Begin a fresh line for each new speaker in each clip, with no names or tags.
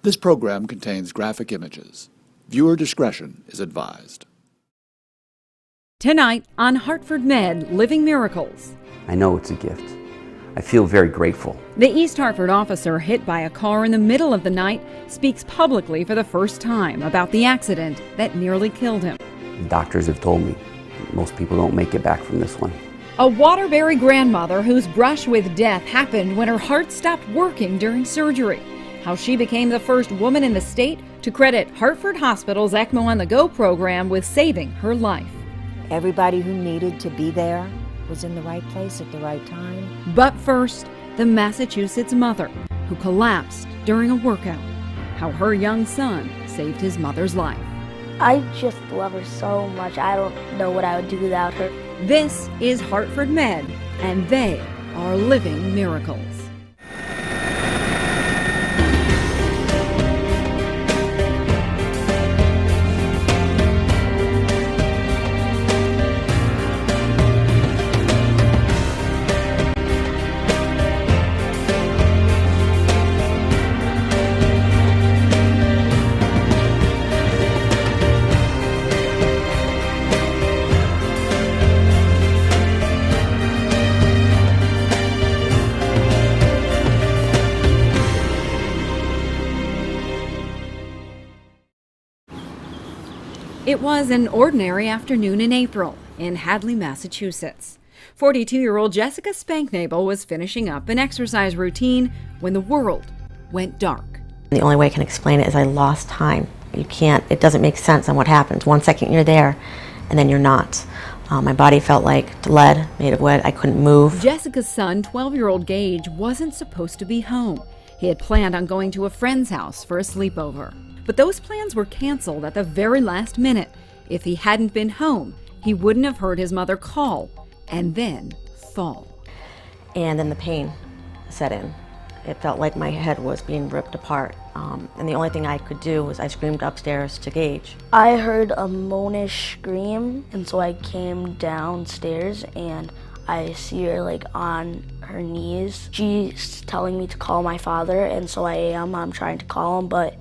This program contains graphic images. Viewer discretion is advised.
Tonight on Hartford Med, Living Miracles.
I know it's a gift. I feel very grateful.
The East Hartford officer hit by a car in the middle of the night speaks publicly for the first time about the accident that nearly killed him.
The doctors have told me most people don't make it back from this one.
A Waterbury grandmother whose brush with death happened when her heart stopped working during surgery. How she became the first woman in the state to credit Hartford Hospital's ECMO on the Go program with saving her life.
Everybody who needed to be there was in the right place at the right time.
But first, the Massachusetts mother who collapsed during a workout. How her young son saved his mother's life.
I just love her so much. I don't know what I would do without her.
This is Hartford Med, and they are living miracles. It was an ordinary afternoon in April in Hadley, Massachusetts. 42-year-old Jessica Spanknable was finishing up an exercise routine when the world went dark.
The only way I can explain it is I lost time. It doesn't make sense on what happens. 1 second you're there, and then you're not. My body felt like lead, made of wood. I couldn't move.
Jessica's son, 12-year-old Gage, wasn't supposed to be home. He had planned on going to a friend's house for a sleepover. But those plans were canceled at the very last minute. If he hadn't been home, he wouldn't have heard his mother call and then fall.
And then the pain set in. It felt like my head was being ripped apart. And the only thing I could do was I screamed upstairs to Gage.
I heard a moanish scream, and so I came downstairs and I see her like on her knees. She's telling me to call my father, and so I'm trying to call him, but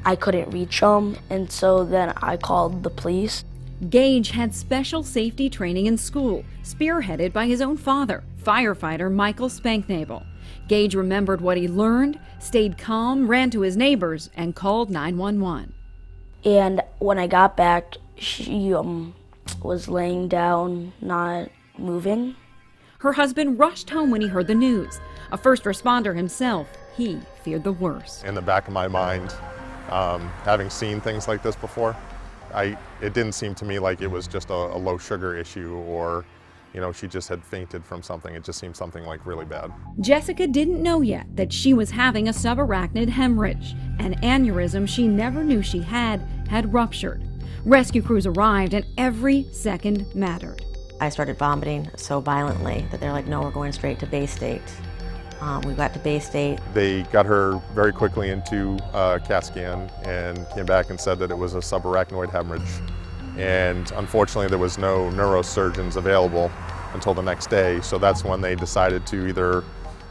I couldn't reach him, and so then I called the police.
Gage had special safety training in school, spearheaded by his own father, firefighter Michael Spanknable. Gage remembered what he learned, stayed calm, ran to his neighbors, and called 911.
And when I got back, she was laying down, not moving.
Her husband rushed home when he heard the news. A first responder himself, he feared the worst.
In the back of my mind, having seen things like this before, it didn't seem to me like it was just a low sugar issue or, she just had fainted from something. It just seemed something like really bad.
Jessica didn't know yet that she was having a subarachnoid hemorrhage. An aneurysm she never knew she had ruptured. Rescue crews arrived and every second mattered.
I started vomiting so violently that they're like, no, we're going straight to Bay State. We got to Bay State.
They got her very quickly into a CAT scan and came back and said that it was a subarachnoid hemorrhage. And unfortunately, there was no neurosurgeons available until the next day. So that's when they decided to either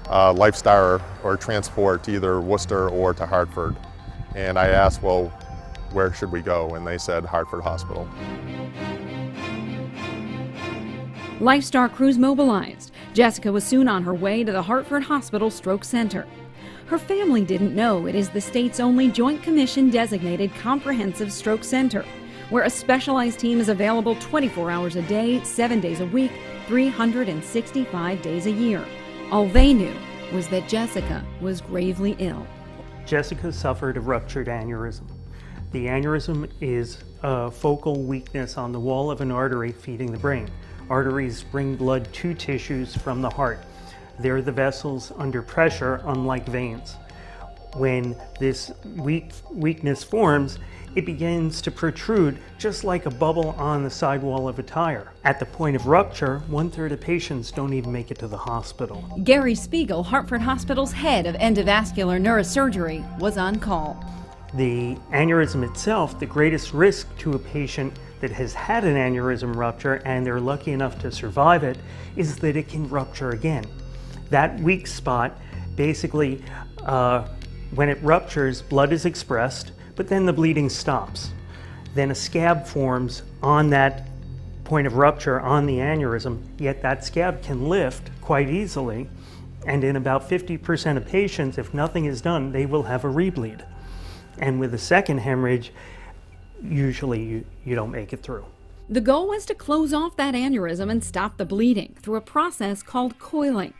lifestyle or transport to either Worcester or to Hartford. And I asked, well, where should we go? And they said Hartford Hospital.
LifeStar crews mobilized. Jessica was soon on her way to the Hartford Hospital Stroke Center. Her family didn't know it is the state's only Joint Commission designated comprehensive stroke center, where a specialized team is available 24 hours a day, 7 days a week, 365 days a year. All they knew was that Jessica was gravely ill.
Jessica suffered a ruptured aneurysm. The aneurysm is a focal weakness on the wall of an artery feeding the brain. Arteries bring blood to tissues from the heart. They're the vessels under pressure, unlike veins. When this weakness forms, it begins to protrude just like a bubble on the sidewall of a tire. At the point of rupture, 1/3 of patients don't even make it to the hospital.
Gary Spiegel, Hartford Hospital's head of endovascular neurosurgery, was on call.
The aneurysm itself, the greatest risk to a patient that has had an aneurysm rupture and they're lucky enough to survive it, is that it can rupture again. That weak spot basically When it ruptures, blood is expressed, but then the bleeding stops. Then a scab forms on that point of rupture on the aneurysm, yet that scab can lift quite easily, and in about 50% of patients, if nothing is done, they will have a rebleed. And with a second hemorrhage, usually you don't make it through.
The goal was to close off that aneurysm and stop the bleeding through a process called coiling.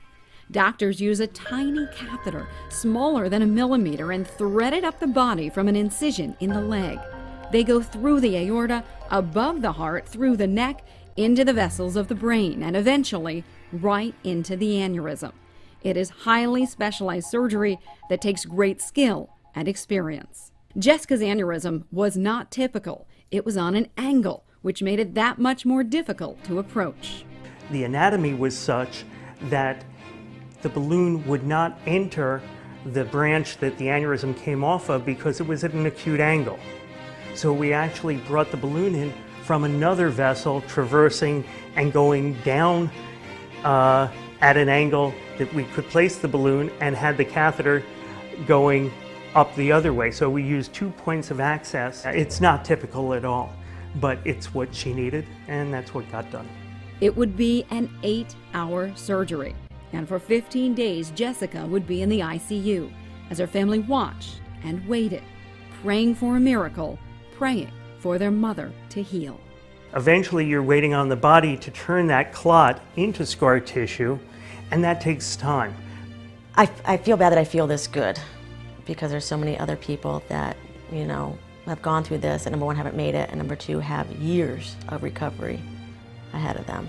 Doctors use a tiny catheter, smaller than a millimeter, and thread it up the body from an incision in the leg. They go through the aorta, above the heart, through the neck, into the vessels of the brain, and eventually right into the aneurysm. It is highly specialized surgery that takes great skill and experience. Jessica's aneurysm was not typical. It was on an angle, which made it that much more difficult to approach.
The anatomy was such that the balloon would not enter the branch that the aneurysm came off of because it was at an acute angle. So we actually brought the balloon in from another vessel, traversing and going down at an angle that we could place the balloon, and had the catheter going up the other way. So we used 2 points of access. It's not typical at all, but it's what she needed, and that's what got done.
It would be an 8-hour surgery, and for 15 days, Jessica would be in the ICU as her family watched and waited, praying for a miracle, praying for their mother to heal.
Eventually, you're waiting on the body to turn that clot into scar tissue, and that takes time.
I feel bad that I feel this good, because there's so many other people that, have gone through this, and number one, haven't made it, and number two, have years of recovery ahead of them.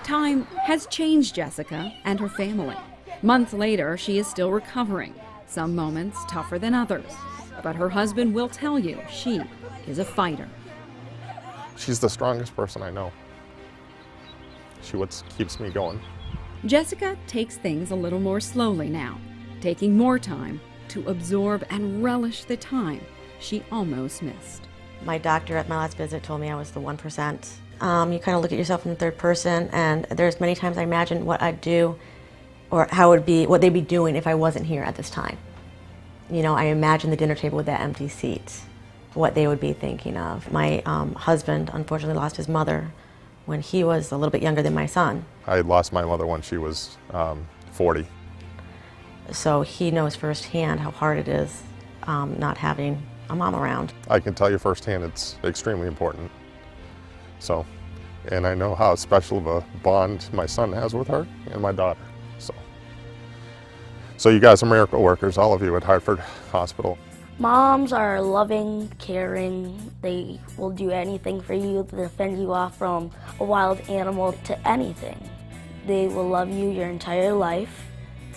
Time has changed Jessica and her family. Months later, she is still recovering, some moments tougher than others. But her husband will tell you she is a fighter.
She's the strongest person I know. She what keeps me going.
Jessica takes things a little more slowly now, taking more time to absorb and relish the time she almost missed.
My doctor at my last visit told me I was the 1%. You kind of look at yourself in the third person, and there's many times I imagine what I'd do or how it would be, what they'd be doing if I wasn't here at this time. I imagine the dinner table with that empty seat, what they would be thinking of. My husband unfortunately lost his mother when he was a little bit younger than my son.
I lost my mother when she was 40.
So he knows firsthand how hard it is not having a mom around.
I can tell you firsthand it's extremely important. So, and I know how special of a bond my son has with her and my daughter. So you guys are miracle workers, all of you at Hartford Hospital.
Moms are loving, caring. They will do anything for you to defend you off from a wild animal to anything. They will love you your entire life.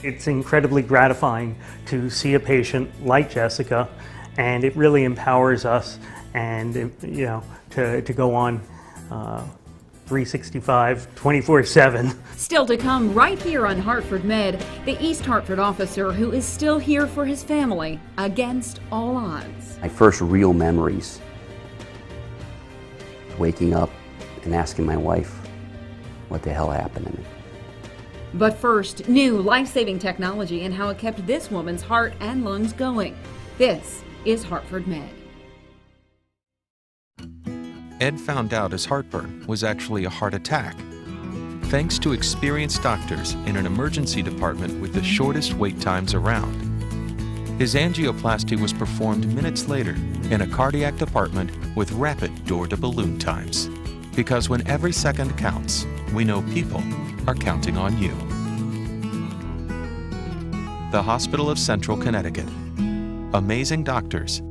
It's incredibly gratifying to see a patient like Jessica, and it really empowers us, and to go on 365, 24/7.
Still to come right here on Hartford Med, the East Hartford officer who is still here for his family against all odds.
My first real memories, waking up and asking my wife what the hell happened to me.
But first, new life-saving technology and how it kept this woman's heart and lungs going. This is Hartford Med.
Ed found out his heartburn was actually a heart attack, thanks to experienced doctors in an emergency department with the shortest wait times around. His angioplasty was performed minutes later in a cardiac department with rapid door-to-balloon times. Because when every second counts, we know people are counting on you. The Hospital of Central Connecticut. Amazing doctors,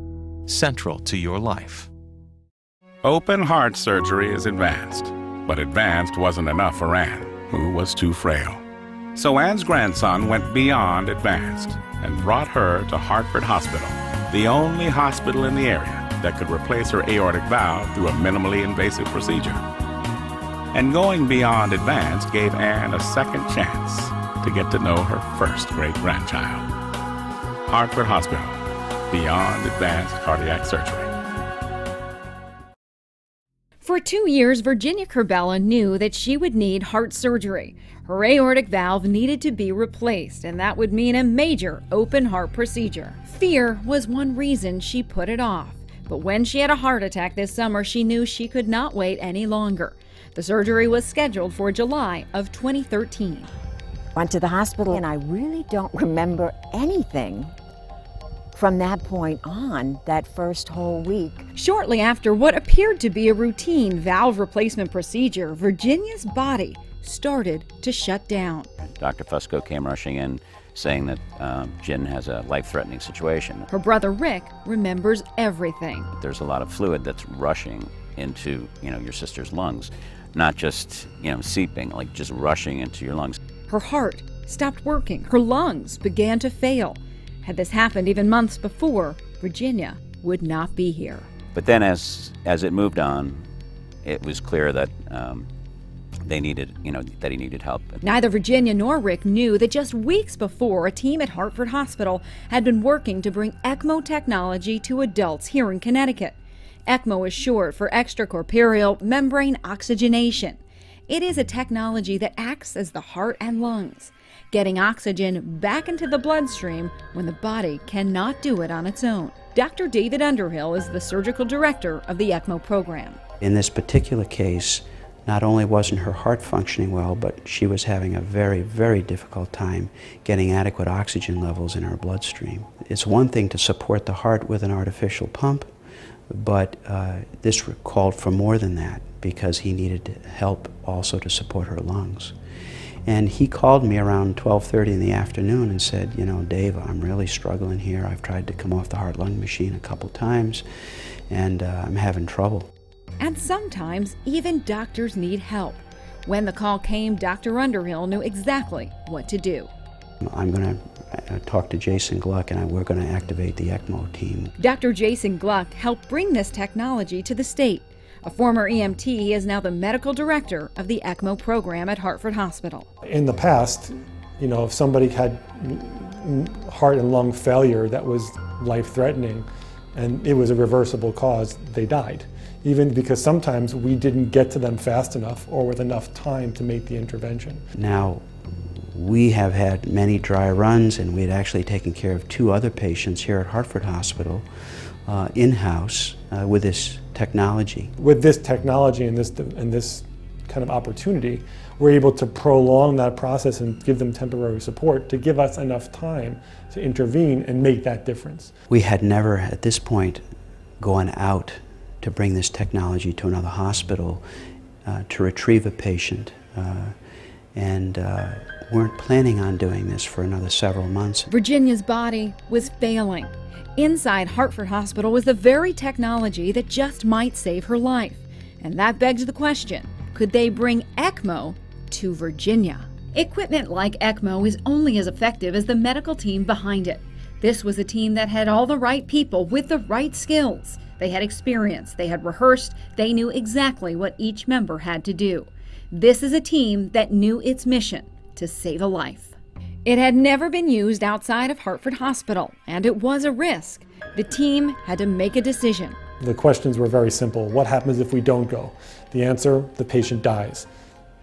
central to your life.
Open heart surgery is advanced, but advanced wasn't enough for Anne, who was too frail. So Anne's grandson went beyond advanced and brought her to Hartford Hospital, the only hospital in the area that could replace her aortic valve through a minimally invasive procedure. And going beyond advanced gave Anne a second chance to get to know her first great-grandchild. Hartford Hospital, beyond advanced cardiac surgery.
For 2 years, Virginia Curbella knew that she would need heart surgery. Her aortic valve needed to be replaced, and that would mean a major open heart procedure. Fear was one reason she put it off. But when she had a heart attack this summer, she knew she could not wait any longer. The surgery was scheduled for July of 2013.
Went to the hospital, and I really don't remember anything from that point on, that first whole week.
Shortly after what appeared to be a routine valve replacement procedure, Virginia's body started to shut down.
Dr. Fusco came rushing in saying that Jen has a life-threatening situation.
Her brother Rick remembers everything.
There's a lot of fluid that's rushing into, your sister's lungs, not just, seeping, like just rushing into your lungs.
Her heart stopped working. Her lungs began to fail. Had this happened even months before, Virginia would not be here.
But then as it moved on, it was clear that they needed, that he needed help.
Neither Virginia nor Rick knew that just weeks before, a team at Hartford Hospital had been working to bring ECMO technology to adults here in Connecticut. ECMO is short for extracorporeal membrane oxygenation. It is a technology that acts as the heart and lungs, getting oxygen back into the bloodstream when the body cannot do it on its own. Dr. David Underhill is the surgical director of the ECMO program.
In this particular case, not only wasn't her heart functioning well, but she was having a very, very difficult time getting adequate oxygen levels in her bloodstream. It's one thing to support the heart with an artificial pump, but this called for more than that because he needed help also to support her lungs. And he called me around 12:30 in the afternoon and said, Dave, I'm really struggling here. I've tried to come off the heart-lung machine a couple times, and I'm having trouble.
And sometimes even doctors need help. When the call came, Dr. Underhill knew exactly what to do.
I'm going to talk to Jason Gluck, and we're going to activate the ECMO team.
Dr. Jason Gluck helped bring this technology to the state. A former EMT, he is now the medical director of the ECMO program at Hartford Hospital.
In the past, if somebody had heart and lung failure that was life-threatening and it was a reversible cause, they died. Even because sometimes we didn't get to them fast enough or with enough time to make the intervention.
Now, we have had many dry runs, and we had actually taken care of 2 other patients here at Hartford Hospital in-house with this technology.
With this technology and this kind of opportunity, we're able to prolong that process and give them temporary support to give us enough time to intervene and make that difference.
We had never, at this point, gone out to bring this technology to another hospital to retrieve a patient, and weren't planning on doing this for another several months.
Virginia's body was failing. Inside Hartford Hospital was the very technology that just might save her life. And that begs the question, could they bring ECMO to Virginia? Equipment like ECMO is only as effective as the medical team behind it. This was a team that had all the right people with the right skills. They had experience, they had rehearsed, they knew exactly what each member had to do. This is a team that knew its mission, to save a life. It had never been used outside of Hartford Hospital, and it was a risk. The team had to make a decision.
The questions were very simple. What happens if we don't go? The answer, the patient dies.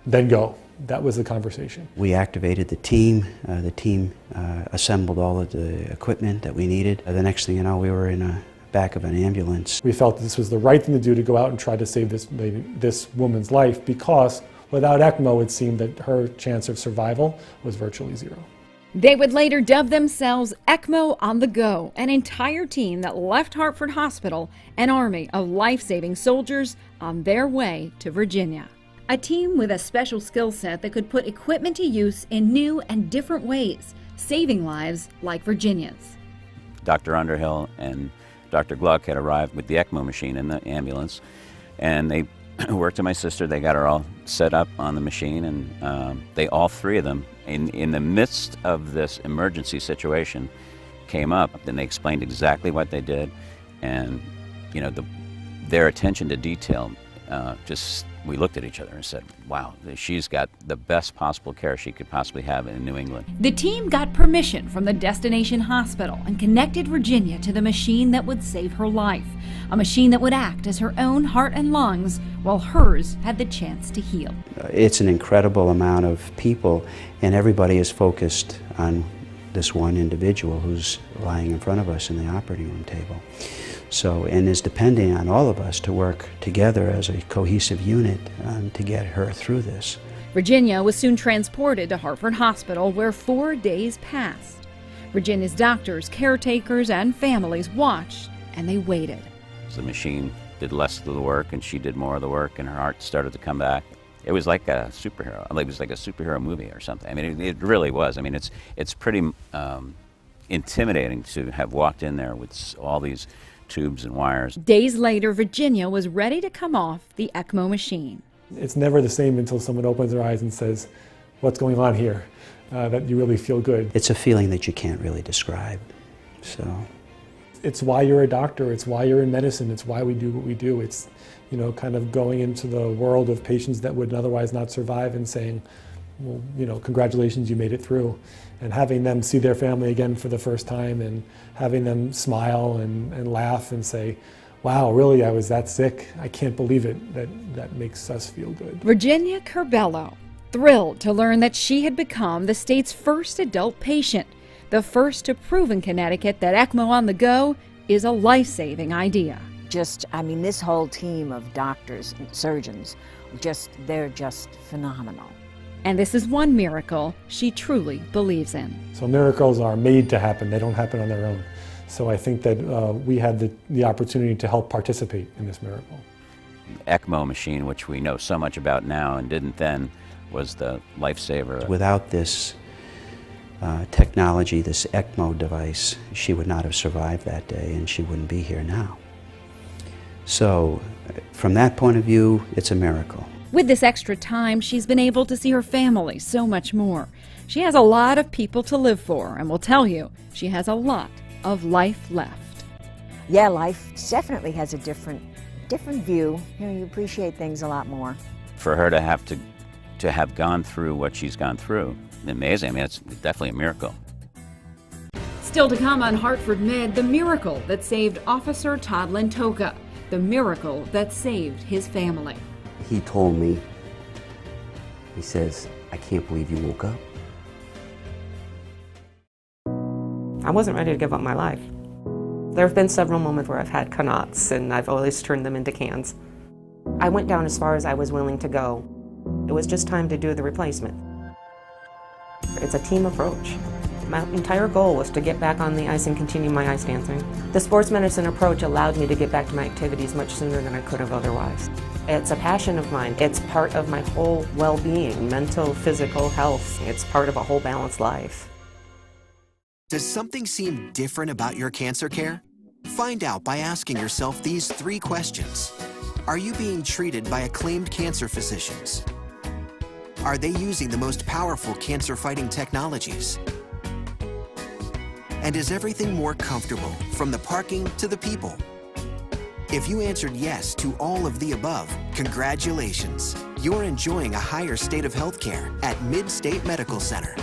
Then go. That was the conversation.
We activated the team. The team assembled all of the equipment that we needed. The next thing you know, we were in a back of an ambulance.
We felt this was the right thing to do, to go out and try to save this woman's life, because without ECMO, it seemed that her chance of survival was virtually zero.
They would later dub themselves ECMO on the Go, an entire team that left Hartford Hospital, an army of life-saving soldiers on their way to Virginia. A team with a special skill set that could put equipment to use in new and different ways, saving lives like Virginia's.
Dr. Underhill and Dr. Gluck had arrived with the ECMO machine in the ambulance, and they worked with my sister. They got her all set up on the machine, and they, all 3 of them, in the midst of this emergency situation, came up, and they explained exactly what they did, and their attention to detail just we looked at each other and said, wow, she's got the best possible care she could possibly have in New England.
The team got permission from the destination hospital and connected Virginia to the machine that would save her life, a machine that would act as her own heart and lungs while hers had the chance to heal.
It's an incredible amount of people, and everybody is focused on this one individual who's lying in front of us in the operating room table. So, and is depending on all of us to work together as a cohesive unit to get her through this.
Virginia was soon transported to Hartford Hospital, where 4 days passed. Virginia's doctors, caretakers, and families watched, and they waited.
The machine did less of the work, and she did more of the work, and her heart started to come back. It was like a superhero. It was like a superhero movie or something. I mean, it really was. I mean, it's pretty intimidating to have walked in there with all these tubes and wires.
Days later, Virginia was ready to come off the ECMO machine.
It's never the same until someone opens their eyes and says, what's going on here? That you really feel good.
It's a feeling that you can't really describe. So,
it's why you're a doctor, it's why you're in medicine, it's why we do what we do. It's, you know, kind of going into the world of patients that would otherwise not survive and saying, well, you know, congratulations, you made it through. And having them see their family again for the first time and having them smile and laugh and say, wow, really, I was that sick? I can't believe it. That makes us feel good.
Virginia Curbelo, thrilled to learn that she had become the state's first adult patient, the first to prove in Connecticut that ECMO on the go is a life-saving idea.
I mean, this whole team of doctors and surgeons, they're just phenomenal.
And this is one miracle she truly believes in.
So miracles are made to happen. They don't happen on their own. So I think that we had the opportunity to help participate in this miracle.
ECMO machine, which we know so much about now and didn't then, was the lifesaver.
Without this technology, this ECMO device, she would not have survived that day and she wouldn't be here now. So from that point of view, it's a miracle.
With this extra time, she's been able to see her family so much more. She has a lot of people to live for, and will tell you she has a lot of life left.
Yeah, life definitely has a different view. You know, you appreciate things a lot more.
For her to have gone through what she's gone through, amazing. I mean, it's definitely a miracle.
Still to come on Hartford Med, the miracle that saved Officer Todd Lentoka, the miracle that saved his family.
He told me, he says, I can't believe you woke up.
I wasn't ready to give up my life. There have been several moments where I've had cannots and I've always turned them into cans. I went down as far as I was willing to go. It was just time to do the replacement. It's a team approach. My entire goal was to get back on the ice and continue my ice dancing. The sports medicine approach allowed me to get back to my activities much sooner than I could have otherwise. It's a passion of mine. It's part of my whole well-being, mental, physical health. It's part of a whole balanced life.
Does something seem different about your cancer care? Find out by asking yourself these 3 questions. Are you being treated by acclaimed cancer physicians? Are they using the most powerful cancer-fighting technologies? And is everything more comfortable, from the parking to the people? If you answered yes to all of the above, congratulations. You're enjoying a higher state of health care at Mid-State Medical Center.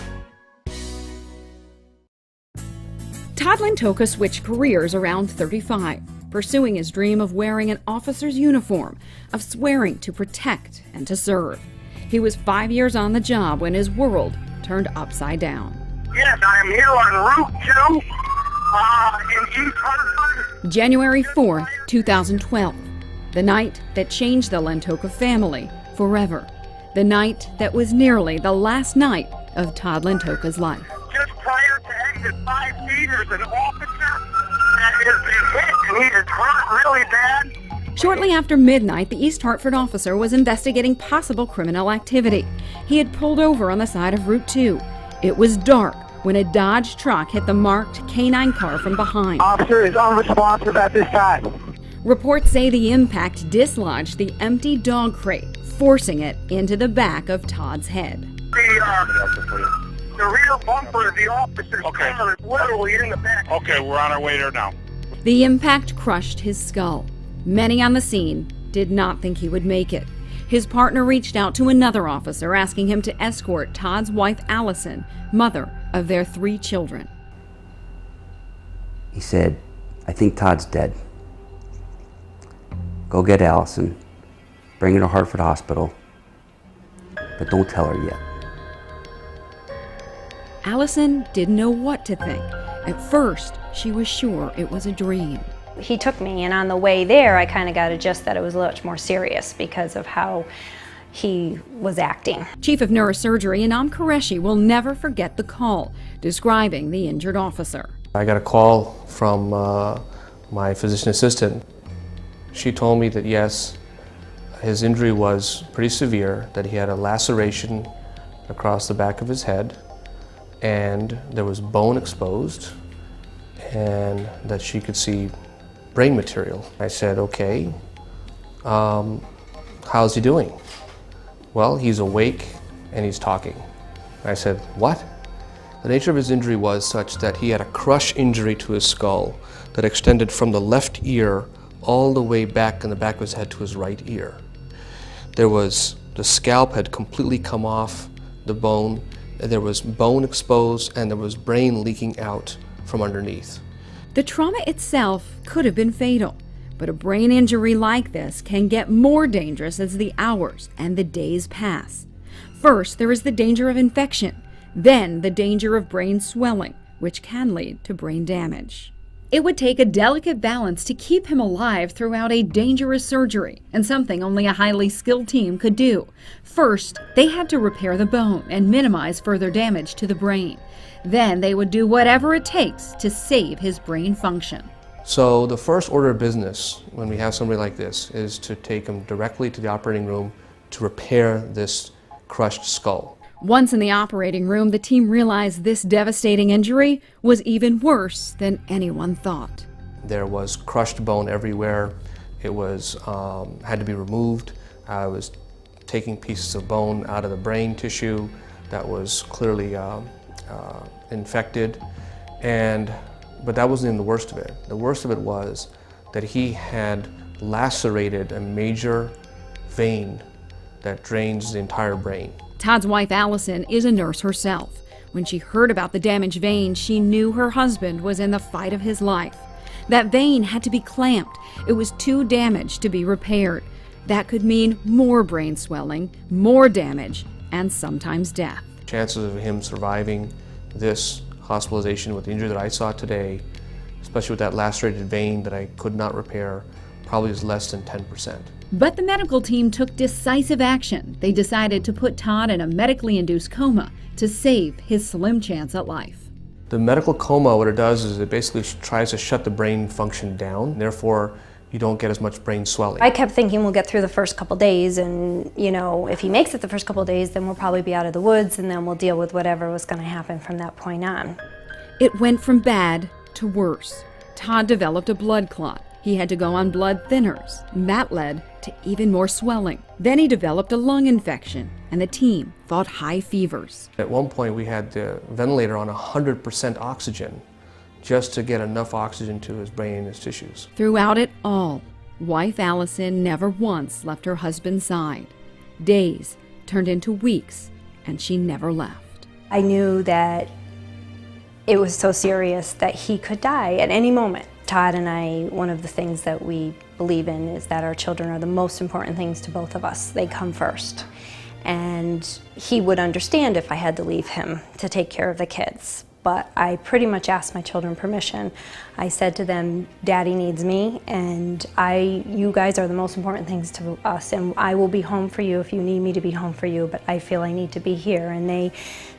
Todd Lentoka switched careers around 35, pursuing his dream of wearing an officer's uniform, of swearing to protect and to serve. He was 5 years on the job when his world turned upside down.
Yes, I am here on Route 2 in East Hartford.
January 4th, 2012, the night that changed the Lentoka family forever. The night that was nearly the last night of Todd Lentoka's life.
Just prior to exit 5 feet, there's an officer that has been hit and he is hurt really bad.
Shortly after midnight, the East Hartford officer was investigating possible criminal activity. He had pulled over on the side of Route 2. It was dark when a Dodge truck hit the marked K-9 car from behind.
Officer is unresponsive at this time.
Reports say the impact dislodged the empty dog crate, forcing it into the back of Todd's head.
The rear bumper of the officer's car is literally in the back.
Okay, we're on our way there now.
The impact crushed his skull. Many on the scene did not think he would make it. His partner reached out to another officer asking him to escort Todd's wife, Allison, mother of their 3 children.
He said, "I think Todd's dead. Go get Allison, bring her to Hartford Hospital, but don't tell her yet."
Allison didn't know what to think. At first, she was sure it was a dream.
He took me, and on the way there, I kind of got a gist that it was much more serious because of how he was acting.
Chief of Neurosurgery Anam Qureshi will never forget the call, describing the injured officer.
I got a call from my physician assistant. She told me that yes, his injury was pretty severe, that he had a laceration across the back of his head, and there was bone exposed, and that she could see brain material. I said, okay, how's he doing? Well, he's awake and he's talking. I said, what? The nature of his injury was such that he had a crush injury to his skull that extended from the left ear all the way back in the back of his head to his right ear. The scalp had completely come off the bone, and there was bone exposed, and there was brain leaking out from underneath.
The trauma itself could have been fatal, but a brain injury like this can get more dangerous as the hours and the days pass. First, there is the danger of infection, then the danger of brain swelling, which can lead to brain damage. It would take a delicate balance to keep him alive throughout a dangerous surgery, and something only a highly skilled team could do. First, they had to repair the bone and minimize further damage to the brain. Then they would do whatever it takes to save his brain function.
So the first order of business when we have somebody like this is to take him directly to the operating room to repair this crushed skull.
Once in the operating room, the team realized this devastating injury was even worse than anyone thought.
There was crushed bone everywhere. It was had to be removed. I was taking pieces of bone out of the brain tissue that was clearly infected, but that wasn't even the worst of it. The worst of it was that he had lacerated a major vein that drains the entire brain.
Todd's wife, Allison, is a nurse herself. When she heard about the damaged vein, she knew her husband was in the fight of his life. That vein had to be clamped. It was too damaged to be repaired. That could mean more brain swelling, more damage, and sometimes death.
Chances of him surviving this hospitalization with the injury that I saw today, especially with that lacerated vein that I could not repair, probably is less than 10%.
But the medical team took decisive action. They decided to put Todd in a medically induced coma to save his slim chance at life.
The medical coma, what it does is it basically tries to shut the brain function down. Therefore, you don't get as much brain swelling.
I kept thinking we'll get through the first couple days, and if he makes it the first couple days, then we'll probably be out of the woods, and then we'll deal with whatever was going to happen from that point on.
It went from bad to worse. Todd developed a blood clot. He had to go on blood thinners, and that led to even more swelling. Then he developed a lung infection, and the team fought high fevers.
At one point, we had the ventilator on 100% oxygen just to get enough oxygen to his brain and his tissues.
Throughout it all, wife Allison never once left her husband's side. Days turned into weeks, and she never left.
I knew that it was so serious that he could die at any moment. Todd and I, one of the things that we believe in is that our children are the most important things to both of us. They come first. And he would understand if I had to leave him to take care of the kids. But I pretty much asked my children permission. I said to them, Daddy needs me, and you guys are the most important things to us, and I will be home for you if you need me to be home for you, but I feel I need to be here. And they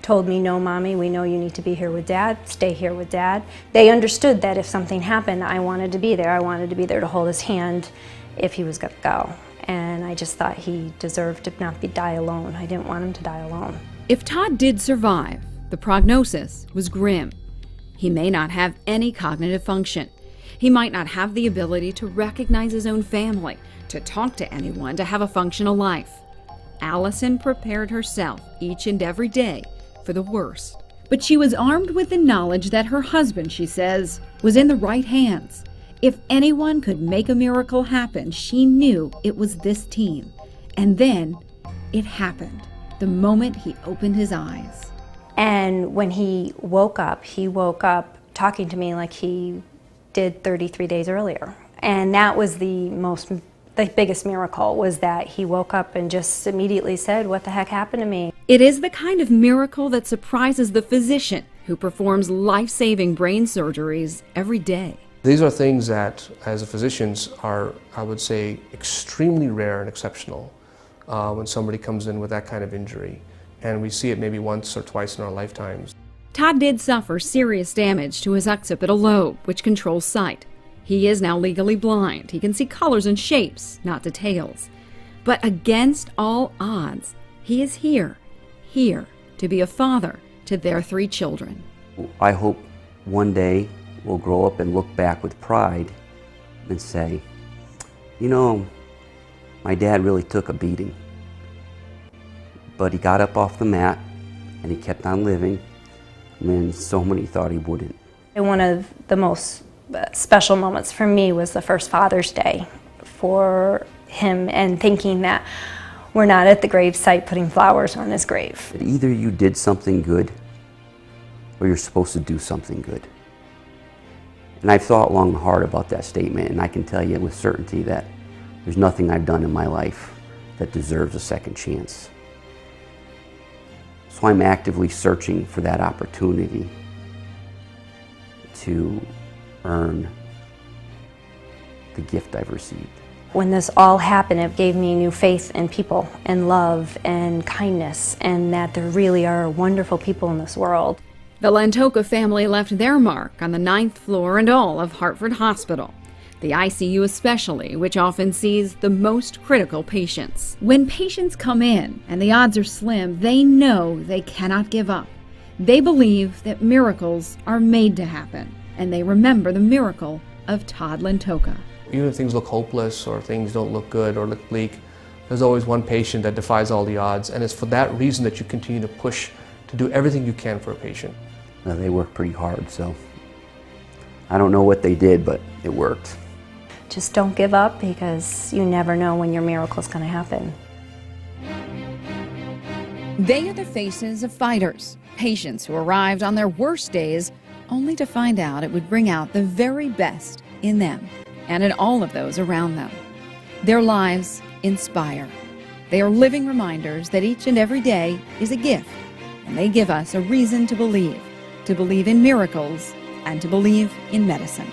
told me, no, Mommy, we know you need to be here with Dad, stay here with Dad. They understood that if something happened, I wanted to be there. I wanted to be there to hold his hand if he was gonna go. And I just thought he deserved to not die alone. I didn't want him to die alone.
If Todd did survive, the prognosis was grim. He may not have any cognitive function. He might not have the ability to recognize his own family, to talk to anyone, to have a functional life. Allison prepared herself each and every day for the worst. But she was armed with the knowledge that her husband, she says, was in the right hands. If anyone could make a miracle happen, she knew it was this team. And then it happened, the moment he opened his eyes.
And when he woke up talking to me like he did 33 days earlier. And that was the biggest miracle, was that he woke up and just immediately said, "What the heck happened to me?"
It is the kind of miracle that surprises the physician who performs life-saving brain surgeries every day.
These are things that, as physicians, are, I would say, extremely rare and exceptional when somebody comes in with that kind of injury. And we see it maybe once or twice in our lifetimes.
Todd did suffer serious damage to his occipital lobe, which controls sight. He is now legally blind. He can see colors and shapes, not details. But against all odds, he is here to be a father to their 3 children.
I hope one day we'll grow up and look back with pride and say, you know, my dad really took a beating, but he got up off the mat and he kept on living when so many thought he wouldn't.
And one of the most special moments for me was the first Father's Day for him, and thinking that we're not at the gravesite putting flowers on his grave.
Either you did something good or you're supposed to do something good. And I've thought long and hard about that statement, and I can tell you with certainty that there's nothing I've done in my life that deserves a second chance. So I'm actively searching for that opportunity to earn the gift I've received.
When this all happened, it gave me new faith in people and love and kindness, and that there really are wonderful people in this world.
The Lantoka family left their mark on the 9th floor and all of Hartford Hospital, the ICU especially, which often sees the most critical patients. When patients come in and the odds are slim, they know they cannot give up. They believe that miracles are made to happen, and they remember the miracle of Todd Lantoka.
Even if things look hopeless or things don't look good or look bleak, there's always one patient that defies all the odds, and it's for that reason that you continue to push to do everything you can for a patient.
Well, they work pretty hard, so I don't know what they did, but it worked.
Just don't give up, because you never know when your miracle is going to happen.
They are the faces of fighters, patients who arrived on their worst days only to find out it would bring out the very best in them and in all of those around them. Their lives inspire. They are living reminders that each and every day is a gift, and they give us a reason to believe in miracles and to believe in medicine.